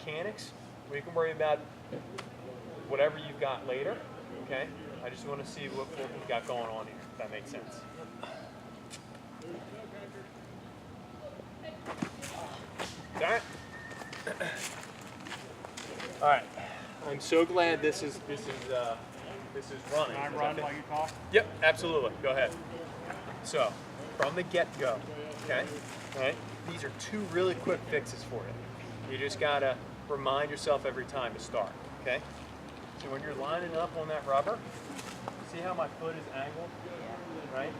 mechanics. We can worry about whatever you've got later, okay? I just want to see what we've got going on here, if that makes sense. All right. All right. I'm so glad this is running. Can I run while you talk? Yep, absolutely. Go ahead. So, from the get-go, okay? All right. These are two really quick fixes for you. You just gotta remind yourself every time to start, okay? So when you're lining up on that rubber, see how my foot is angled, right?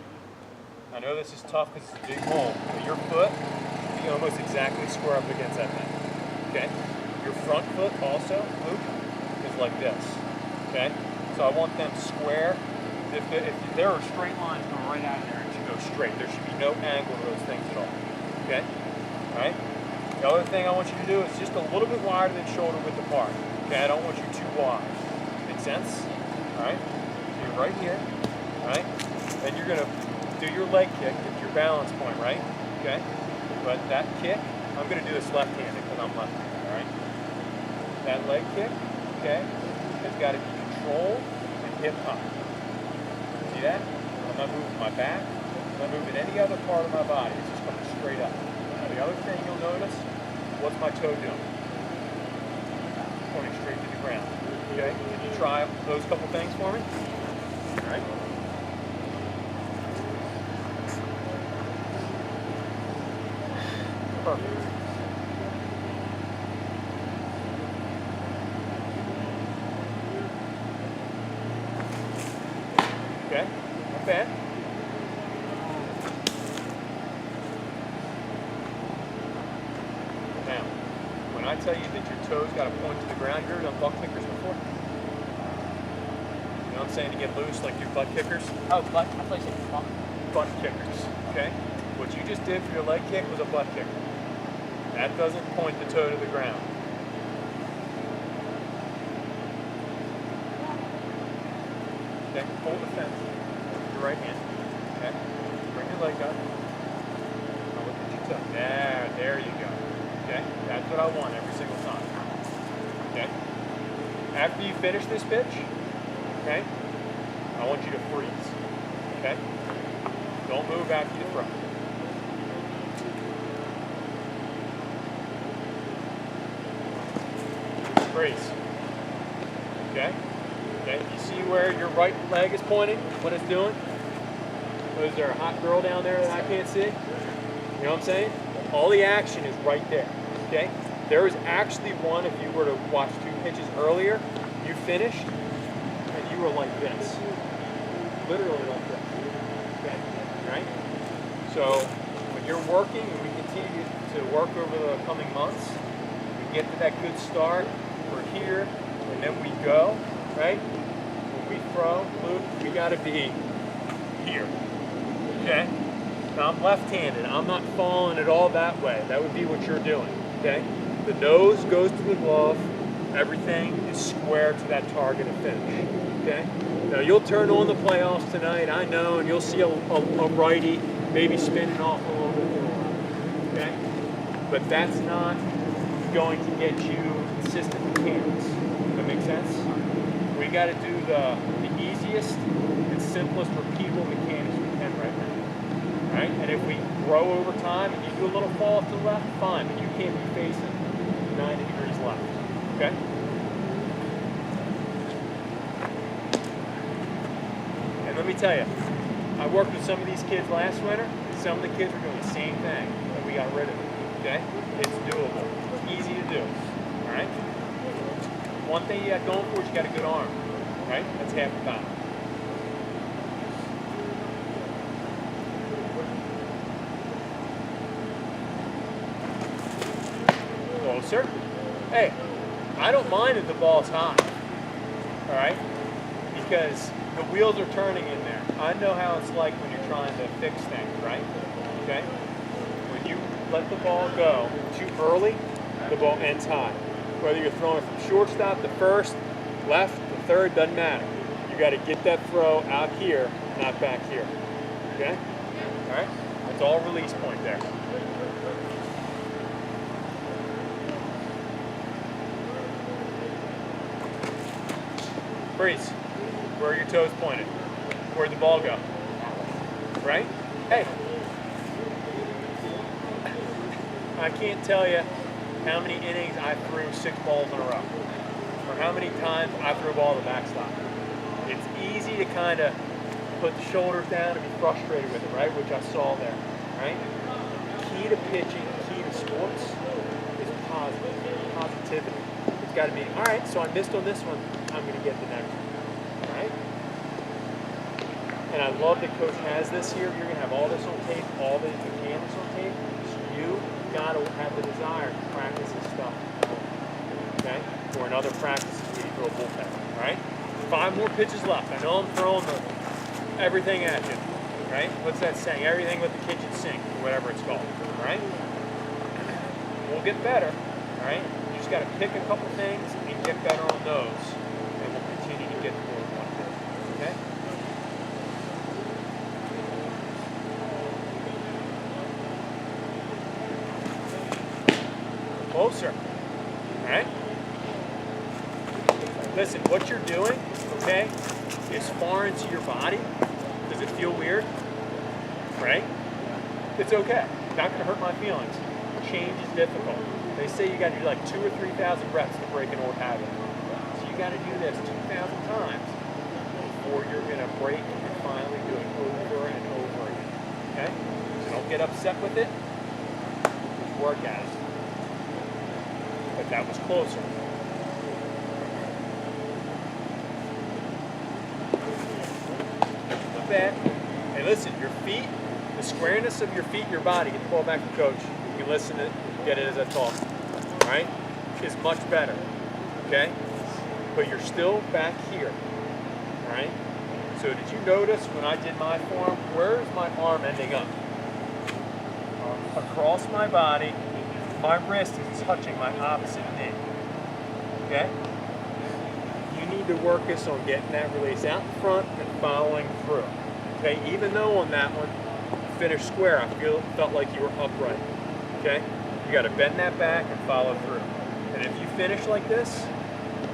I know this is tough because it's a big hole, but your foot should be almost exactly square up against that thing, okay? Your front foot also, Luke, is like this, okay? So I want them square. If there are straight lines going right out of there, it should go straight. There should be no angle to those things at all, okay? All right? The other thing I want you to do is just a little bit wider than shoulder width apart, okay? I don't want you too wide. Make sense? All right? So you're right here, all right? And you're gonna do your leg kick at your balance point, right? Okay? But that kick, I'm gonna do this left-handed because I'm left, all right? That leg kick, okay, has got to be controlled and hip hop. See that? I'm not moving my back. I'm not moving any other part of my body. It's just coming straight up. Now, the other thing you'll notice, what's my toe doing? Pointing straight to the ground. Okay? Can you try those couple things for me? All right? Perfect. Okay, not bad. Now, when I tell you that your toes got to point to the ground, you ever done butt kickers before? You know what I'm saying? To get loose, like do butt kickers? Oh, butt. I thought you said butt. Butt kickers, okay? What you just did for your leg kick was a butt kicker. That doesn't point the toe to the ground. Okay, hold the fence with your right hand. Okay, bring your leg up. Now look at your toe. There you go. Okay, that's what I want every single time. Okay, after you finish this pitch, okay, I want you to freeze. Okay, don't move after you throw. Freeze. Okay. Okay, you see where your right leg is pointing, what it's doing? Is there a hot girl down there that I can't see? You know what I'm saying? All the action is right there, okay? There is actually one, if you were to watch two pitches earlier, you finished, and you were like this. Literally like this, okay? Right? So, when you're working, and we continue to work over the coming months, we get to that good start, we're here, and then we go, right? When we throw, Luke, we gotta be here, okay? Now I'm left-handed, I'm not falling it all that way. That would be what you're doing, okay? The nose goes to the glove, everything is square to that target of finish, okay? Now you'll turn on the playoffs tonight, I know, and you'll see a righty maybe spinning off a little bit more, okay? But that's not going to get you consistent mechanics. That make sense? We got to do the easiest and simplest repeatable mechanics we can right now. Right? And if we grow over time and you do a little fall to the left, fine, but you can't be facing 90 degrees left. Okay? And let me tell you, I worked with some of these kids last winter. Some of the kids were doing the same thing, and we got rid of it. Okay? It's doable. It's easy to do. All right? One thing you got going for is you got a good arm. Right? That's half the battle. Closer. Hey, I don't mind if the ball's high. All right? Because the wheels are turning in there. I know how it's like when you're trying to fix things, right? Okay? When you let the ball go too early, the ball ends high. Whether you're throwing from shortstop to first, left to third, doesn't matter. You got to get that throw out here, not back here. Okay? All right? That's all release point there. Freeze. Where are your toes pointed? Where'd the ball go? Right? Hey. I can't tell you how many innings I threw 6 balls in a row. Or how many times I threw a ball to the backstop. It's easy to kind of put the shoulders down and be frustrated with it, right? Which I saw there, right? Key to pitching, key to sports is positivity. It's got to be, all right, so I missed on this one, I'm going to get the next one, right? And I love that Coach has this here. You're going to have all this on tape, all the mechanics on tape. So you got to have the desire to practice this stuff, okay? Or in other practices where you throw a bullpen, all right? 5 more pitches left. I know I'm throwing everything at you, right? What's that saying? Everything with the kitchen sink, or whatever it's called, all right? We'll get better, all right? You just got to pick a couple things and get better on those, and we'll continue to get toward one thing, okay? Closer, all right? Listen, what you're doing, okay, is far into your body. Does it feel weird? Right? It's okay. It's not going to hurt my feelings. Change is difficult. They say you got to do like 2,000 or 3,000 reps to break an old habit. So you got to do this 2,000 times before you're going to break and finally do it over and over again. Okay? So don't get upset with it. Just work at it. But that was closer. Bad. Hey, listen, your feet, the squareness of your feet, your body, get the ball back from coach. You can listen to it, get it as I talk. All right? Is much better. Okay? But you're still back here. All right? So did you notice when I did my form, where's my arm ending up? Across my body, my wrist is touching my opposite knee. Okay? You need to work this on getting that release out in front and following through. Okay, even though on that one you finished square, I felt like you were upright. Okay, you got to bend that back and follow through. And if you finish like this,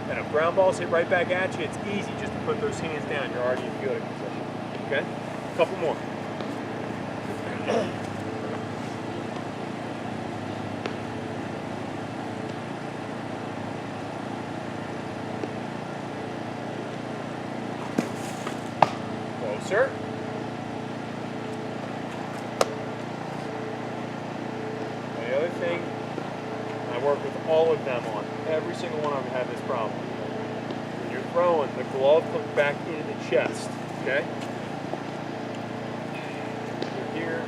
and if ground balls hit right back at you, it's easy just to put those hands down. You're already in fielding position. Okay, a couple more. Closer. The other thing, I work with all of them on. Every single one of them have this problem. When you're throwing, the glove comes back into the chest, okay? You're here,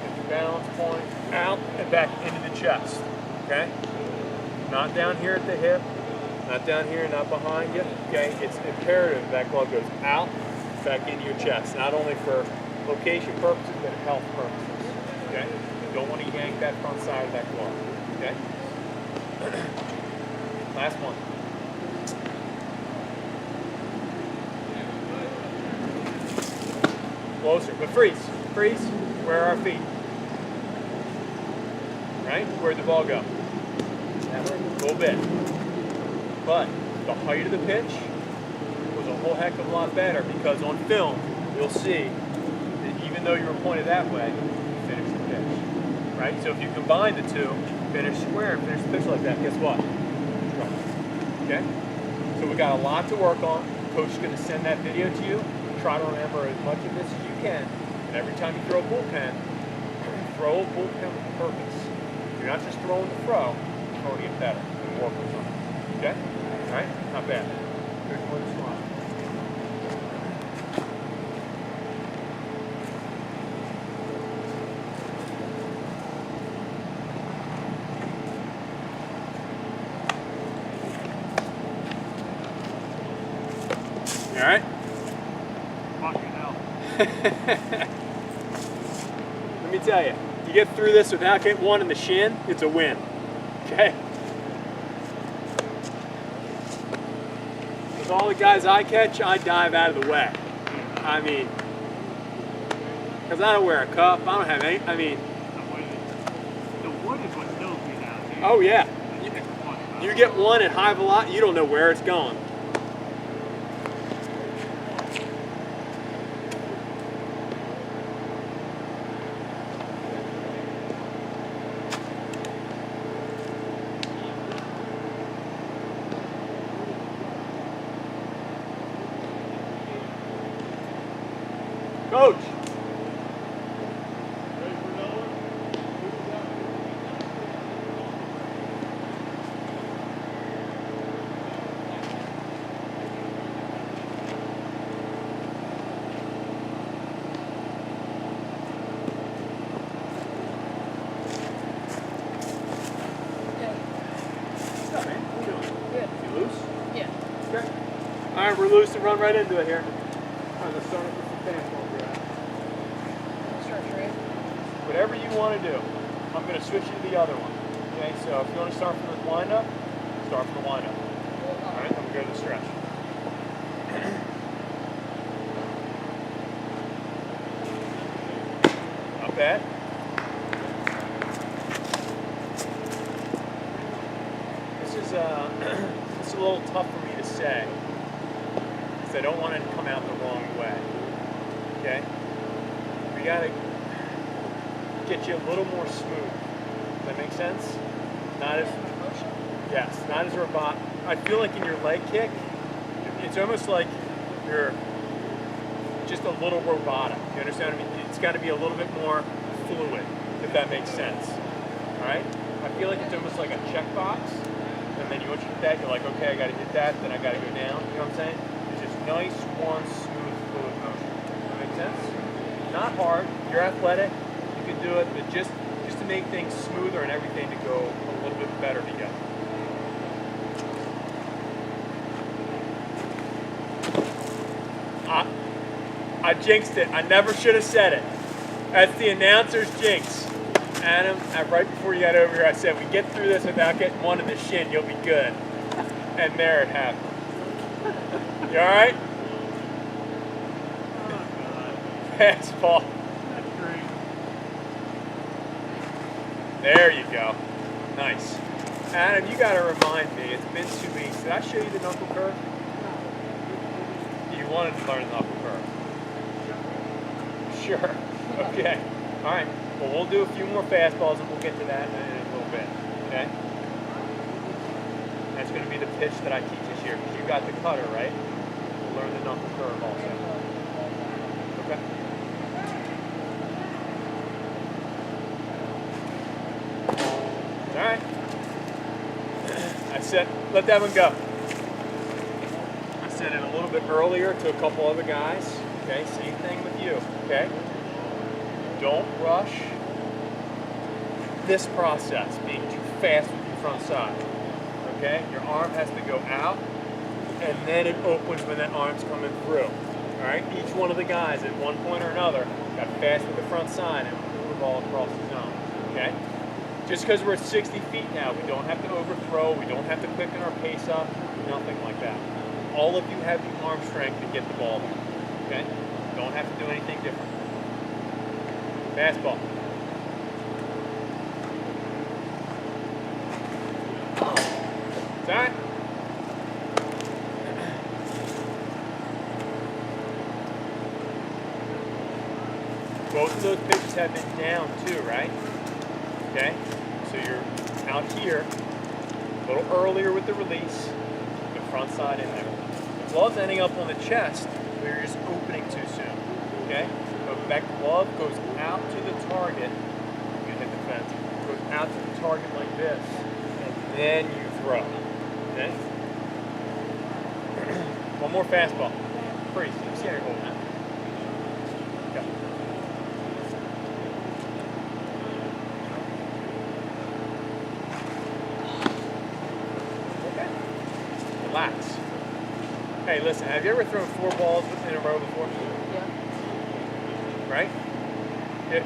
get the balance point, out, and back into the chest, okay? Not down here at the hip, not down here, not behind you, okay? It's imperative that glove goes out, back into your chest, not only for location purposes, but health purposes, okay? You don't want to yank that front side of that glove, okay? Last one. Closer, but freeze. Freeze. Where are our feet? Right? Where'd the ball go? A little bit. But the height of the pitch was a whole heck of a lot better because on film, you'll see that even though you were pointed that way, you finished the pitch. Right? So if you combine the two, finish square, finish the pitch like that, guess what? Okay? So we got a lot to work on. Coach is going to send that video to you. Try to remember as much of this as you can. And every time you throw a bullpen with a purpose. You're not just throwing the throw, you're throwing it better and work with something. Okay? All right? Not bad. Good for the slide. You all right? Fucking hell. Let me tell you, you get through this without getting one in the shin, it's a win. Okay? With all the guys I catch, I dive out of the way. I mean, because I don't wear a cup, I don't have any, I mean. The wood is what kills me now, dude. Oh yeah. You get one at high velocity, you don't know where it's going. Coach. What's up, man? How you doing? Good. You loose? Yeah. Okay. All right, we're loose and run right into it here. All right, let's start with some fastballs here. Start straight. Whatever you want to do. I'm going to switch you to the other one. Okay, so if you want to start from the windup, start from the windup. All right, then we go to the stretch. Not bad. This is this is a little tough for me to say because I don't want it to come out the wrong way. Okay, we gotta get you a little more smooth. Does that make sense? Not as Motion. yes, not as robotic. I feel like in your leg kick, it's almost like you're just a little robotic. You understand what I mean? It's got to be a little bit more fluid, if that makes sense. All right? I feel like it's almost like a checkbox, and then once you hit that, you're like, okay, I got to hit that, then I got to go down. You know what I'm saying? It's just nice, one smooth, fluid motion. Does that make sense? Not hard. You're athletic. You can do it, but just to make things smoother and everything to go a little bit better together. I jinxed it. I never should have said it. That's the announcer's jinx. Adam, right before you got over here, I said, we get through this without getting one in the shin, you'll be good. And there it happened. You all right? Oh, God. Fastball. That's great. There you go. Nice. Adam, you got to remind me, it's been 2 weeks. Did I show you the knuckle curve? You wanted to learn the knuckle curve. Sure. Okay. All right. Well, we'll do a few more fastballs and we'll get to that in a little bit. Okay? That's going to be the pitch that I teach this year because you got the cutter, right? We'll learn the knuckle curve also. Okay? All right. I said, let that one go. I said it a little bit earlier to a couple other guys. Okay, same thing with you. Okay? Don't rush this process, being too fast with your front side. Okay? Your arm has to go out, and then it opens when that arm's coming through. All right? Each one of the guys at one point or another got fast with the front side and threw the ball across the zone. Okay? Just because we're at 60 feet now, we don't have to overthrow, we don't have to quicken our pace up, nothing like that. All of you have the arm strength to get the ball there. Okay? Don't have to do anything different. Fastball. It's all right. Both of those pitches have been down too, right? Okay? So you're out here, a little earlier with the release, the front side in there. The glove's ending up on the chest, where you're just opening too soon. Okay? So that glove goes out to the target. You can hit the fence. Goes out to the target like this, and then you throw. Okay? One more fastball. Freeze. Let me see how you're holding that. Okay. Okay. Relax. Hey, listen, have you ever thrown 4 balls in a row before? Yeah. Right?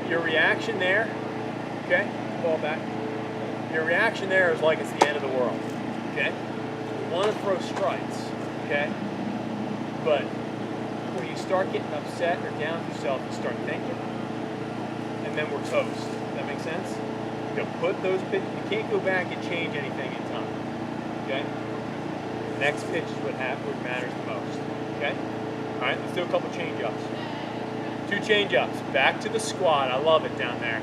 Your reaction there, okay? Ball back. Your reaction there is like it's the end of the world, okay? You want to throw strikes, okay? But when you start getting upset or down with yourself, you start thinking, and then we're toast. Does that make sense? You put those pitches, you can't go back and change anything in time, okay? Next pitch is what matters the most, okay? All right, let's do a couple change-ups. 2 change-ups, back to the squat. I love it down there.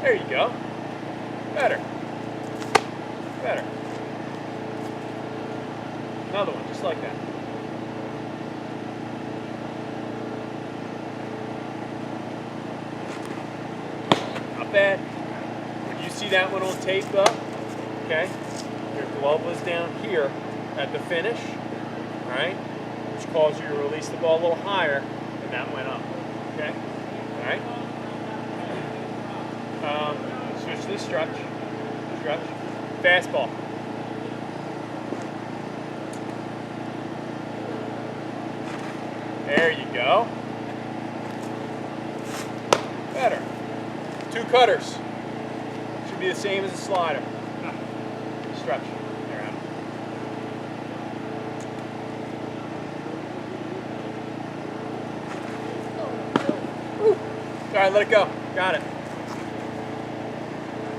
There you go. Better. Better. Another one, just like that. not bad. When you see that one on tape though, okay, your glove was down here at the finish, all right, which caused you to release the ball a little higher, and that went up, okay, all right. Switch to the stretch, fastball. There you go. Better. 2 cutters. Should be the same as a slider. Stretch. There, Adam. All right, let it go. Got it.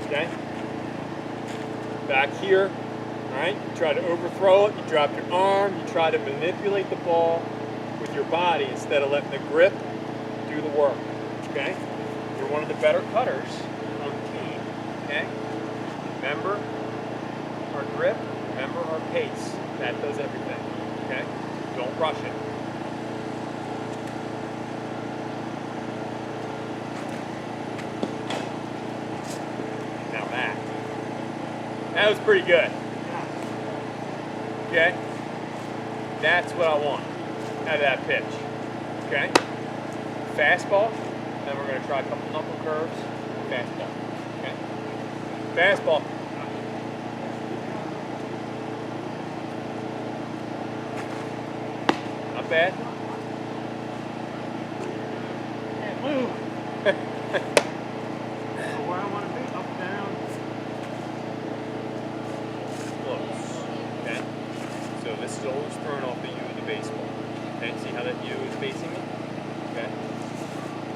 Okay. Back here. All right. You try to overthrow it. You drop your arm. You try to manipulate the ball with your body instead of letting the grip do the work. Okay. You're one of the better cutters on the team. Okay. Remember our grip. Remember our pace. That does everything. Okay. Don't rush it. Now that was pretty good. Okay. That's what I want out of that pitch. Okay. Fastball. Then we're going to try a couple knuckle curves. Fastball. Okay. Fastball. Not bad. Can't move. So where I want to be, up, down. Close. Okay. So this is always thrown off the U of the baseball. Okay. See how that U is facing it? Okay.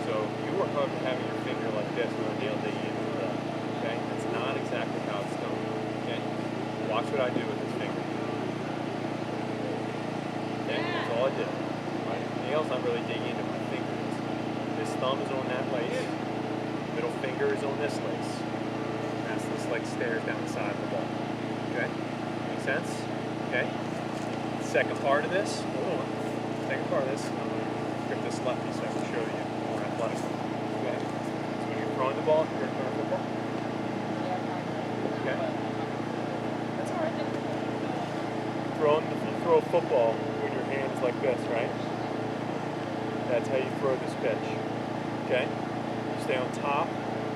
So you work hard with having your finger like this with a nail digging into the ball. Okay. That's not exactly how it's done. Okay. Watch what I do with this finger. Okay. That's all I did. Right. Nail's not really digging into my fingers. This thumb is on that lace. Middle finger is on this lace. That's this like stairs down the side of the ball. Okay? Make sense? Okay? Second part of this, hold on. Second part of this, I'm going to grip this lefty so I can show you more athletic. Okay? So when you're throwing the ball, you're throwing the ball. Okay? That's alright. You throw a football with your hands like this, right? That's how you throw this pitch. Okay? You stay on top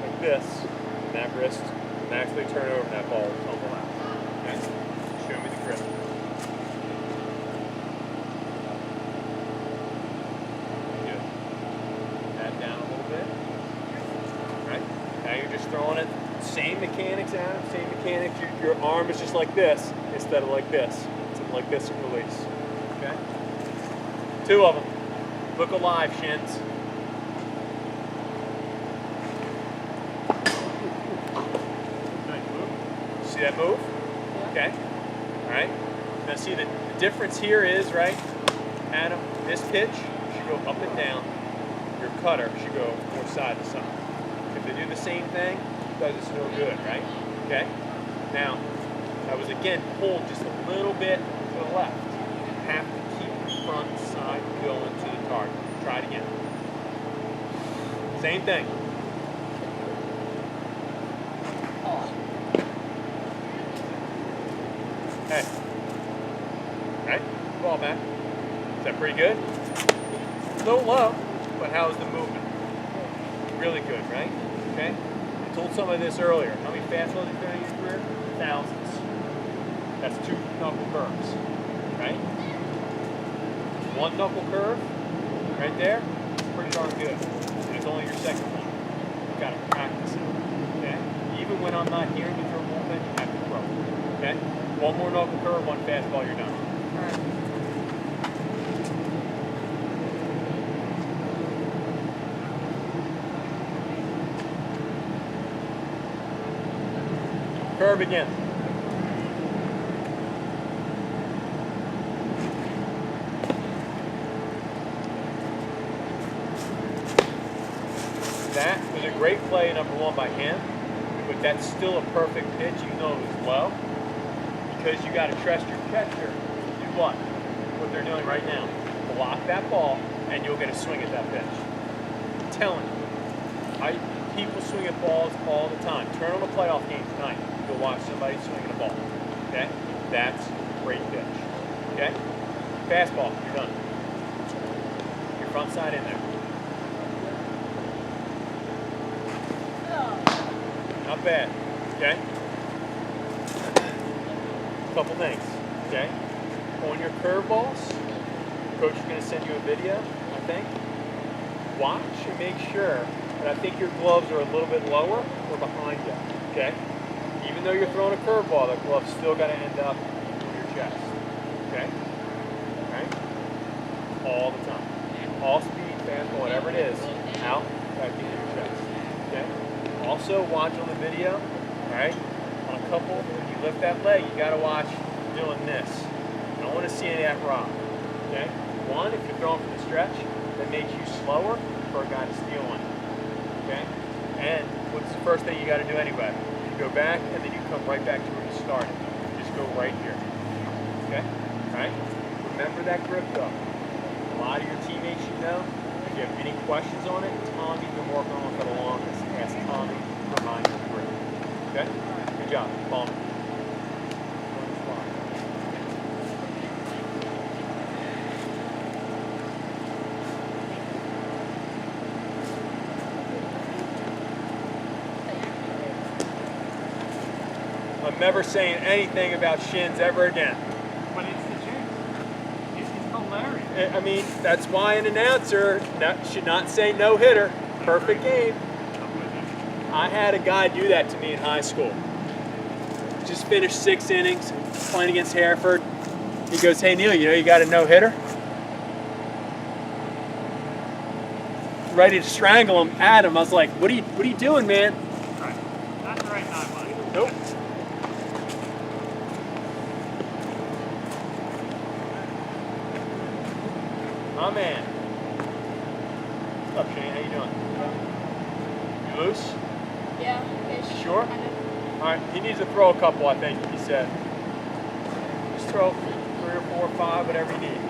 like this, and that wrist will naturally turn over and that ball will tumble out. Okay? Show me the grip. Good. That down a little bit. Right? Now you're just throwing it. Same mechanics, Adam. Same mechanics. Your arm is just like this instead of like this. It's like this and release. Okay? 2 of them. Look alive, Shins. Nice move. See that move? Okay. All right. Now see the difference here is, right, Adam, this pitch should go up and down. Your cutter should go more side to side. If they do the same thing, that is no good, right? Okay. Now, that was again pulled just a little bit to the left. You have to keep the front side going to the target. Try it again. Same thing. Hey. Right? Ball back. Is that pretty good? A little low, but how's the movement? Really good, right? Okay? I told some of this earlier. How many fastballs have you thrown in your career? Thousands. That's 2 knuckle curves, right? 1 knuckle curve, right there, pretty darn good. And it's only your second one. You've got to practice it, okay? Even when I'm not hearing you throw movement, you have to throw, okay? 1 more knuckle curve, 1 fastball, you're done. All right. Curve again. That was a great play, number 1 by him, but that's still a perfect pitch, you know as well, because you got to trust your catcher to do what? What they're doing right now. Block that ball, and you'll get a swing at that pitch. I'm telling you. people swing at balls all the time. Turn on a playoff game tonight. Go watch somebody swinging a ball. Okay? That's a great pitch. Okay? Fastball, you're done. Your front side in there. Not bad. Okay? Couple things. Okay? On your curveballs, coach is going to send you a video, I think. Watch and make sure that I think your gloves are a little bit lower or behind you. Okay? Even though you're throwing a curveball, the glove's still got to end up in your chest. Okay? Right? All the time. All speed, fastball, whatever it is, out, back into your chest. Okay? Also, watch on the video, right? On a couple, when you lift that leg, you got to watch doing this. I don't want to see any of that rock. Okay? One, if you're throwing from the stretch, that makes you slower for a guy to steal on you. Okay? And what's the first thing you got to do anyway? You go back and then you come right back to where you started. Just go right here. Okay? Alright? Remember that grip though. A lot of your teammates you know, if you have any questions on it, Tommy's been working on it for the longest. Ask Tommy to remind you of the grip. Okay? Good job. Follow me. I'm never saying anything about shins ever again. But it's the chance. It's hilarious. I mean, that's why an announcer should not say no hitter. Perfect game. I had a guy do that to me in high school. Just finished 6 innings playing against Hereford. He goes, "Hey Neil, you know you got a no hitter?" Ready to strangle him at him. I was like, "What are you doing, man?" Right. Not the right time, buddy. Nope. My man. What's up, Shane? How you doing? You loose? Yeah. Ish. Sure? Kind of. All right. He needs to throw a couple, I think, he said. Just throw 3 or 4 or 5, whatever you need.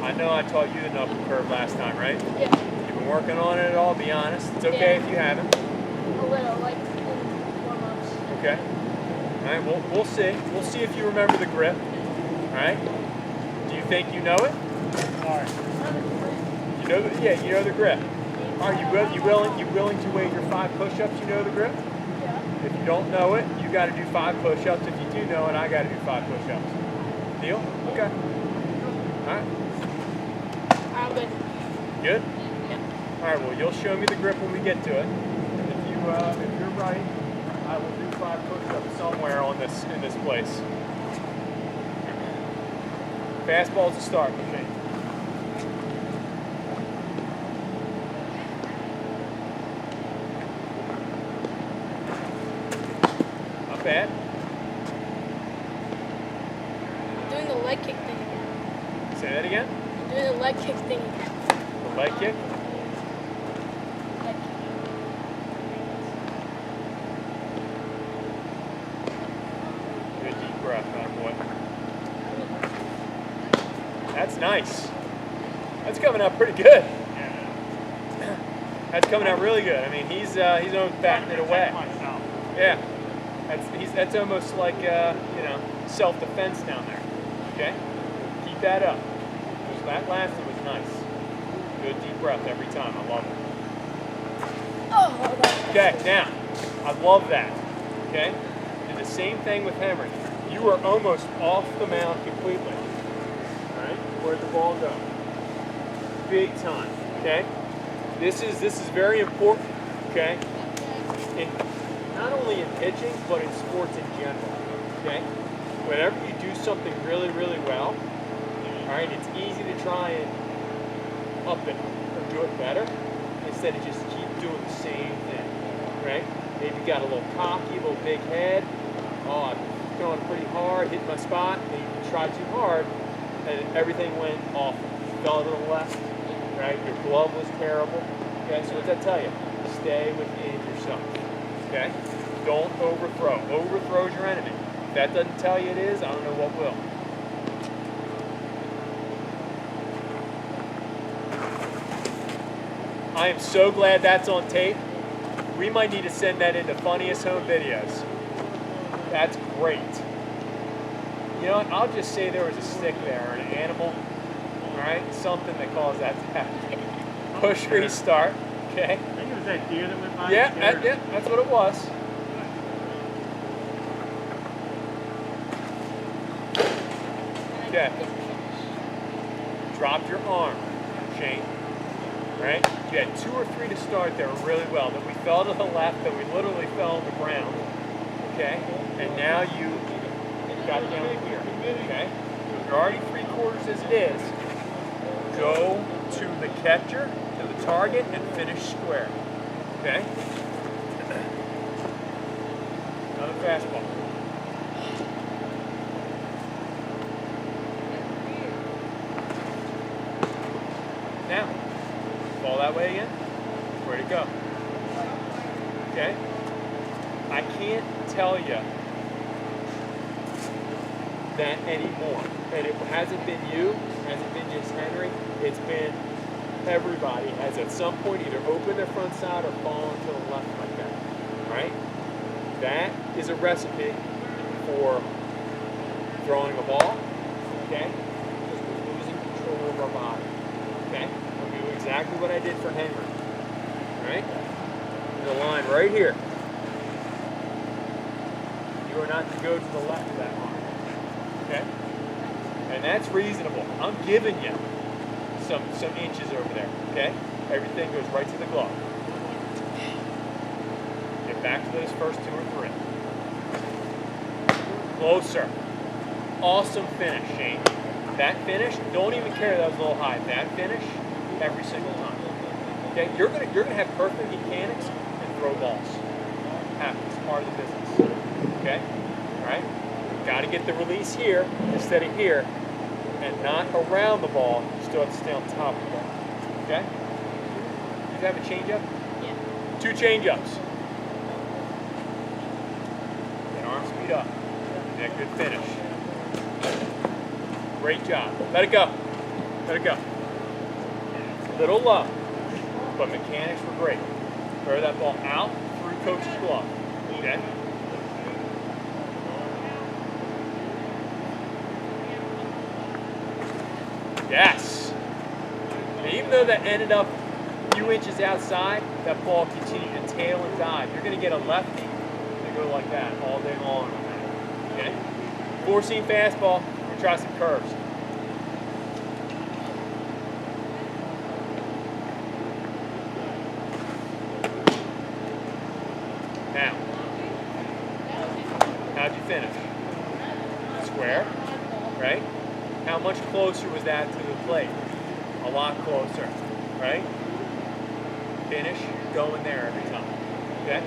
I know I taught you the knuckle curve last time, right? Yeah. You've been working on it at all, be honest. It's okay Yeah. if you haven't. A little, like in warm-ups. Okay. All right, we'll see. We'll see if you remember the grip. All right. Do you think you know it? Sorry. You know the, yeah, you know the grip. Are you willing to wait your 5 push-ups? You know the grip. Yeah. If you don't know it, you got to do 5 push-ups. If you do know it, I got to do 5 push-ups. Deal? Okay. All right. I'm good. Good. Yeah. All right. Well, you'll show me the grip when we get to it. And if you're right, I will do 5 push-ups somewhere on this in this place. Fastball's the start, Shane. Not bad. I'm doing the leg kick thing again. Say that again. I'm doing the leg kick thing again. The leg kick. Leg kick. Good deep breath, man, boy. That's nice. That's coming out pretty good. Yeah. That's coming out really good. I mean, he's almost batting it away. Myself. Yeah. That's almost like self-defense down there. Okay. Keep that up. That last one was nice. Good deep breath every time. I love it. Oh, that's Okay, now, I love that. Okay? Did the same thing with Henry. You were almost off the mound completely. Alright? Where'd the ball go? Big time. Okay? This is very important. Okay? Not only in pitching, but in sports in general. Okay? Whenever you do something really, really well, alright, it's easy to try and up it or do it better instead of just keep doing the same thing, right? Maybe you got a little cocky, a little big head. Oh, I'm throwing pretty hard, hitting my spot. Maybe you tried too hard and everything went off. You fell to the left, right? Your glove was terrible. Okay, so what does that tell you? Stay within yourself, okay? Don't overthrow. Overthrow's your enemy. If that doesn't tell you it is, I don't know what will. I am so glad that's on tape. We might need to send that into Funniest Home Videos. That's great. You know what? I'll just say there was a stick there, or an animal. All right, something that caused that to happen. Push restart. Okay. I think it was that deer that went by. Yeah, that's what it was. Okay. Drop your arm, Shane. Right? You had 2 or 3 to start there really well. Then we fell to the left, then we literally fell on the ground. Okay? And now you got down here. Okay? You're already 3/4 as it is. Go to the catcher, to the target, and finish square. Okay? Another fastball. Now, ball that way again. Where'd it go? Okay? I can't tell you that anymore. And it hasn't been you, hasn't been just Henry, it's been everybody has at some point either opened their front side or fallen to the left like that. Right? That is a recipe for throwing a ball, okay? Because we're losing control of our body. Okay? I'll do exactly what I did for Henry. Right? There's a line right here. You are not to go to the left of that line. Okay? And that's reasonable. I'm giving you some inches over there. Okay? Everything goes right to the glove. Get back to those first 2 or 3. Closer. Awesome finish, Shane. That finish, don't even care that was a little high. That finish, every single time. Okay, you're gonna have perfect mechanics and throw balls. Happens, part of the business. Okay, all right. Got to get the release here instead of here, and not around the ball. You still have to stay on top of the ball. Okay. You have a changeup? Yeah. 2 changeups. And arm speed up. Yeah, good finish. Great job. Let it go. Let it go. Little low, but mechanics were great. Throw that ball out through coach's glove. Okay? Yes. And even though that ended up a few inches outside, that ball continued to tail and dive. You're going to get a lefty to go like that all day long. Okay? 4-seam fastball. Try some curves. Now, how'd you finish? Square, right? How much closer was that to the plate? A lot closer, right? Finish, going there every time. Okay?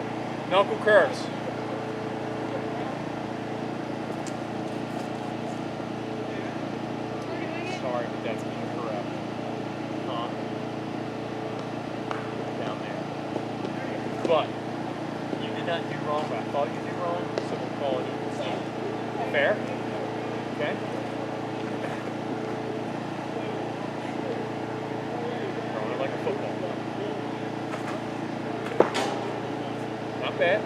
Knuckle curves. Sorry, but that's incorrect. Down there. But you did not do wrong, but I thought you did wrong, so we'll call it equal. Fair? Okay? Throwing it like a football. Not bad.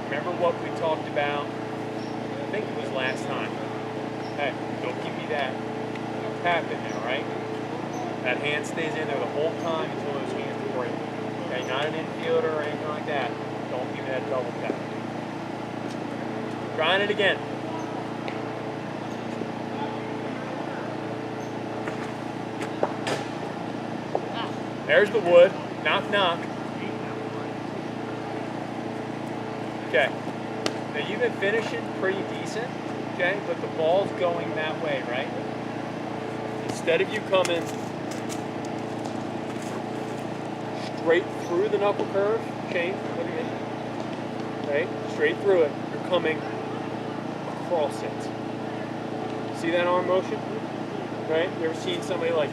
Remember what we talked about? I think it was last time. Hey, don't give me that tap in there, right? That hand stays in there the whole time until those hands break. Okay, not an infielder or anything like that. Don't give me that double tap. Grind it again. There's the wood. Knock, knock. Okay. Now you've been finishing pretty decent, okay? But the ball's going that way, right? Instead of you coming straight through the knuckle curve, Shane, look at me. Right? Straight through it. You're coming across it. See that arm motion? Right? You ever seen somebody like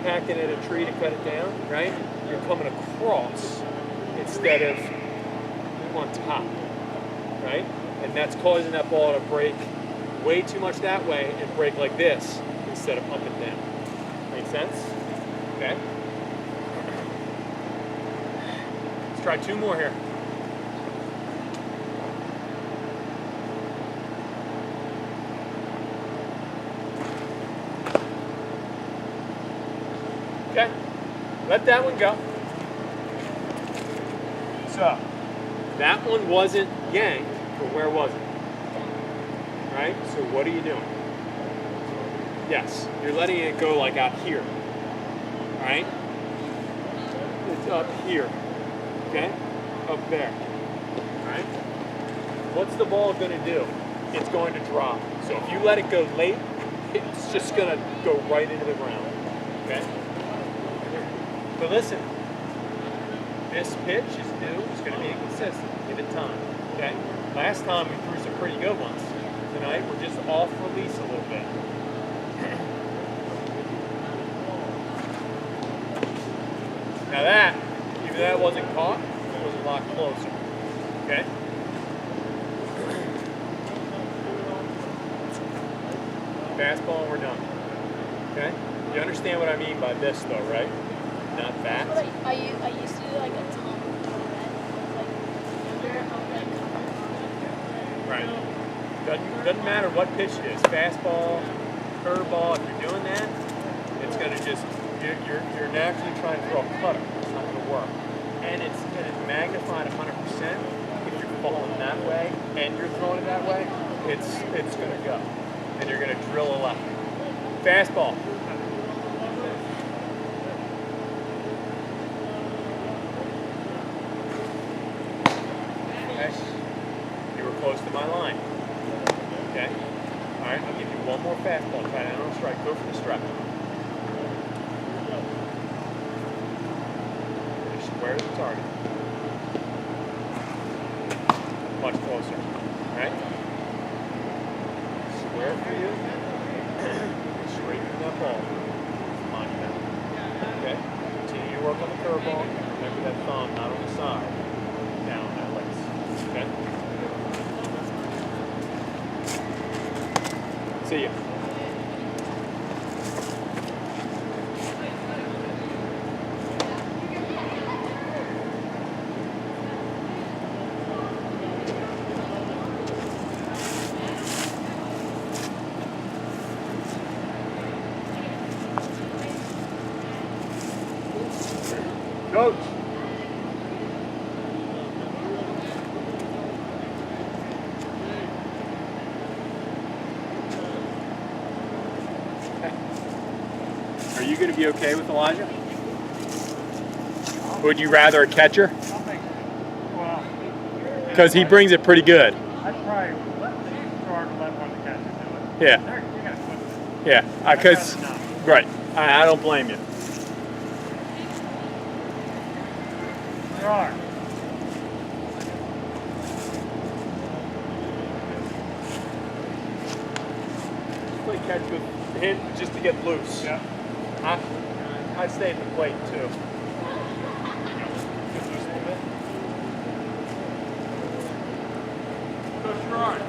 hacking at a tree to cut it down, right? You're coming across instead of on top, right? And that's causing that ball to break way too much that way and brake like this instead of up and down. Make sense? Okay. Let's try 2 more here. Okay. Let that one go. So, that one wasn't yanked, but where was it? Right? So what are you doing? Yes, you're letting it go like out here. Right? It's up here. Okay? Up there. Right? What's the ball going to do? It's going to drop. So if you let it go late, it's just going to go right into the ground. Okay? So listen, this pitch is new, it's going to be inconsistent, give it time, okay? Last time we threw some pretty good ones. Tonight we're just off release a little bit. Now that, even though that wasn't caught, it was a lot closer, okay? Fastball and we're done, okay? You understand what I mean by this though, right? Not that. But I used to do like a ton of like younger, Right. Doesn't matter what pitch it is, fastball, curveball. If you're doing that, it's gonna just you're naturally trying to throw a cutter. It's not gonna work, and it's magnified 100%. If you're falling that way and you're throwing it that way, it's gonna go, and you're gonna drill a left. Fastball. Okay. You were close to my line. Okay? Alright, I'll give you one more fastball. Try that on a strike. Go for the strike. You're square to the target. Much closer. Alright? Square for you. Straight through that ball. Monumental. Okay? Continue to work on the curveball. Remember that thumb, not on the side. Down that lace. Okay? See ya. Coach. Are you going to be okay with Elijah? Would you rather a catcher? Well, Because he brings it pretty good. I'd probably start and let one of the catchers do it. Yeah. You gotta quit it. Yeah. Because, right. I don't blame you. There are. Play catch with hit just to get loose. Yeah. I'd stay at the plate too. Get loose a little bit. Go Sherrard.